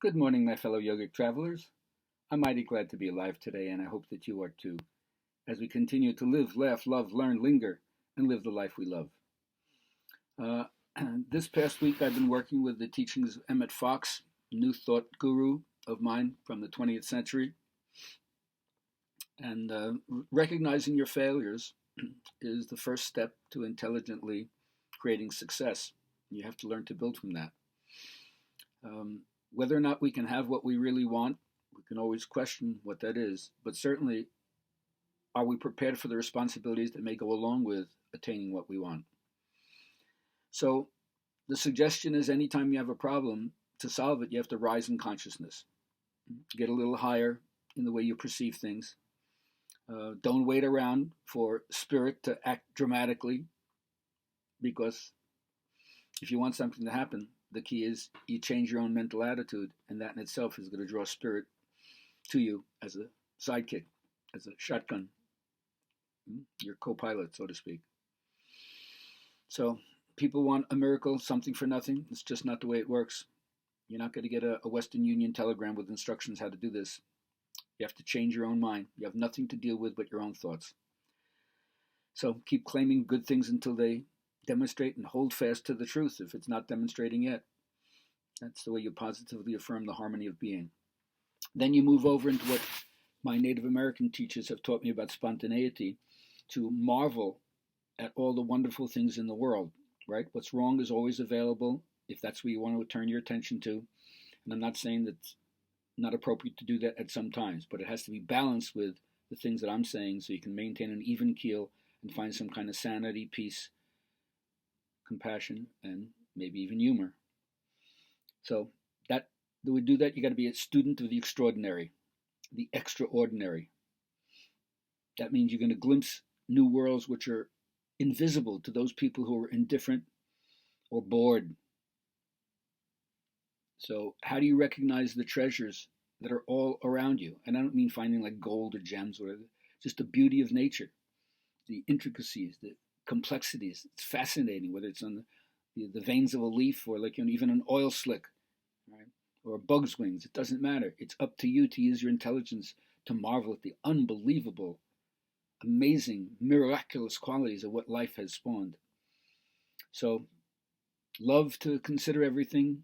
Good morning, my fellow yogic travelers. I'm mighty glad to be alive today, and I hope that you are too, as we continue to live, laugh, love, learn, linger, and live the life we love. Uh, this past week, I've been working with the teachings of Emmett Fox, New Thought guru of mine from the 20th century. And recognizing your failures is the first step to intelligently creating success. You have to learn to build from that. Whether or not we can have what we really want, we can always question what that is. But certainly, are we prepared for the responsibilities that may go along with attaining what we want? So the suggestion is anytime you have a problem, to solve it, you have to rise in consciousness. Get a little higher in the way you perceive things. Don't wait around for spirit to act dramatically, because if you want something to happen, the key is you change your own mental attitude, and that in itself is going to draw spirit to you as a sidekick, as a shotgun, your co-pilot, so to speak. So people want a miracle, something for nothing. It's just not the way it works. You're not going to get a Western Union telegram with instructions how to do this. You have to change your own mind. You have nothing to deal with but your own thoughts. So keep claiming good things until they demonstrate, and hold fast to the truth if it's not demonstrating yet. That's the way you positively affirm the harmony of being. Then you move over into what my Native American teachers have taught me about spontaneity, to marvel at all the wonderful things in the world, right? What's wrong is always available if that's what you want to turn your attention to. And I'm not saying that it's not appropriate to do that at some times, but it has to be balanced with the things that I'm saying so you can maintain an even keel and find some kind of sanity, peace, compassion, and maybe even humor. So that we do that, you got to be a student of the extraordinary, the extraordinary. That means you're going to glimpse new worlds which are invisible to those people who are indifferent or bored. So how do you recognize the treasures that are all around you? And I don't mean finding like gold or gems or whatever, just the beauty of nature, the intricacies, the complexities. It's fascinating, whether it's on the veins of a leaf, or like even an oil slick, right? Or a bug's wings. It doesn't matter. It's up to you to use your intelligence to marvel at the unbelievable, amazing, miraculous qualities of what life has spawned. So love to consider everything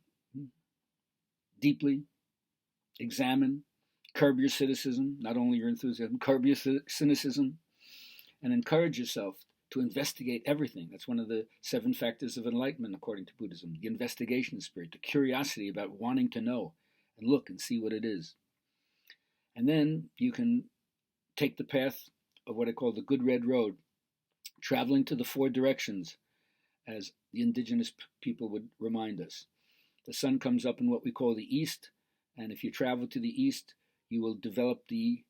deeply, examine, curb your cynicism, not only your enthusiasm, curb your cynicism, and encourage yourself to investigate everything. That's one of the 7 factors of enlightenment, according to Buddhism. The investigation spirit, the curiosity about wanting to know and look and see what it is. And then you can take the path of what I call the Good Red Road, traveling to the 4 directions, as the indigenous people would remind us. The sun comes up in what we call the east, and if you travel to the east, you will develop the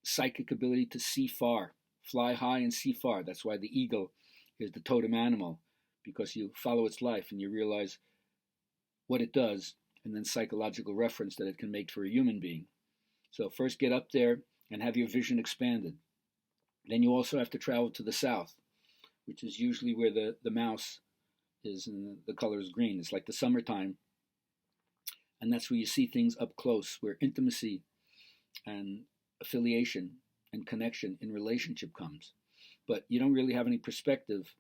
psychic ability to see far, fly high and see far. That's why the eagle is the totem animal, because you follow its life and you realize what it does, and then psychological reference that it can make for a human being. So first get up there and have your vision expanded. Then you also have to travel to the south, which is usually where the mouse is, and the color is green. It's like the summertime. And that's where you see things up close, where intimacy and affiliation and connection in relationship comes. But you don't really have any perspective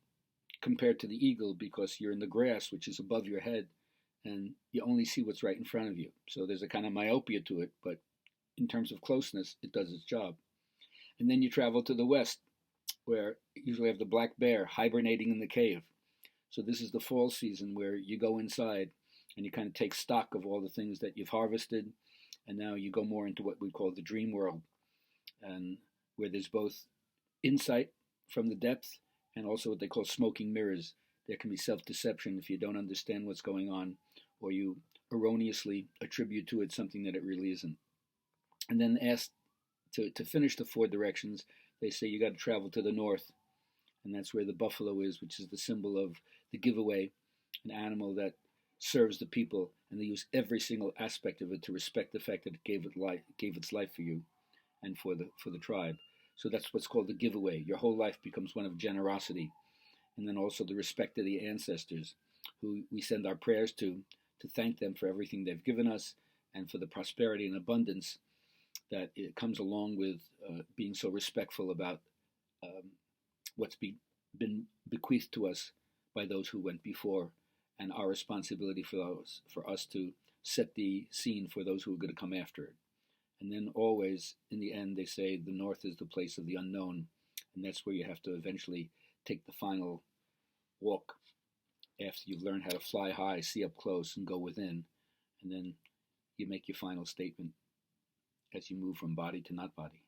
compared to the eagle, because you're in the grass, which is above your head, and you only see what's right in front of you. So there's a kind of myopia to it, but in terms of closeness, it does its job. And then you travel to the west, where you usually have the black bear hibernating in the cave. So this is the fall season, where you go inside and you kind of take stock of all the things that you've harvested, and now you go more into what we call the dream world, and where there's both insight from the depth and also what they call smoking mirrors. There can be self-deception if you don't understand what's going on, or you erroneously attribute to it something that it really isn't. And then asked to finish the 4 directions, they say you got to travel to the north, and that's where the buffalo is, which is the symbol of the giveaway, an animal that serves the people, and they use every single aspect of it to respect the fact that it gave its life for you and for the tribe. So that's what's called the giveaway. Your whole life becomes one of generosity, and then also the respect of the ancestors, who we send our prayers to thank them for everything they've given us, and for the prosperity and abundance that it comes along with being so respectful about um, what's been bequeathed to us by those who went before, and our responsibility for us to set the scene for those who are going to come after it. And then always, in the end, they say the north is the place of the unknown, and that's where you have to eventually take the final walk after you've learned how to fly high, see up close, and go within, and then you make your final statement as you move from body to not body.